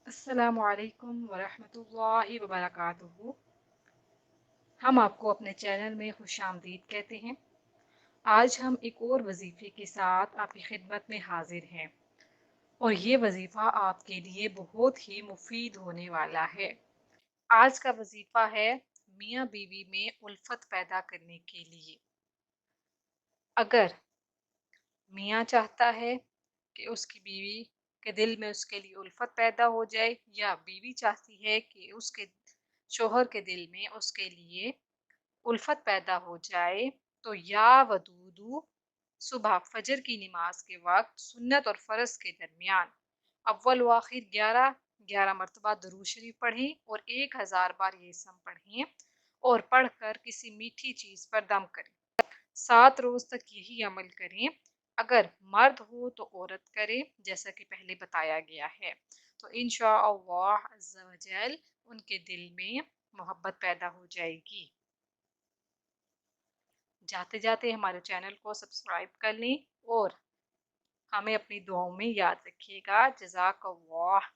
अस्सलामु अलैकुम वरहमतुल्लाहि वबरकातुहू। हम आपको अपने चैनल में खुशामदीद कहते हैं। आज हम एक और वजीफ़े के साथ आपकी खिदमत में हाजिर हैं और ये वजीफ़ा आपके लिए बहुत ही मुफीद होने वाला है। आज का वजीफ़ा है मियाँ बीवी में उल्फत पैदा करने के लिए। अगर मियाँ चाहता है कि उसकी बीवी के दिल में उसके लिए उल्फत पैदा हो जाए, या बीवी चाहती है कि उसके शोहर के दिल में उसके लिए उल्फत पैदा हो जाए, तो या वदूदू सुबह फजर की नमाज के वक्त सुन्नत और फ़र्ज के दरमियान अव्वल व आखिर 11 मरतबा दुरूद शरीफ पढ़ें और 1000 बार ये सम पढ़ें और पढ़कर किसी मीठी चीज़ पर दम करें। 7 रोज तक यही अमल करें। अगर मर्द हो तो औरत करे, जैसा कि पहले बताया गया है। तो इंशाअल्लाह अज़्ज़ा वजल उनके दिल में मोहब्बत पैदा हो जाएगी। जाते जाते हमारे चैनल को सब्सक्राइब कर लें और हमें अपनी दुआओं में याद रखिएगा। जज़ाकल्लाह।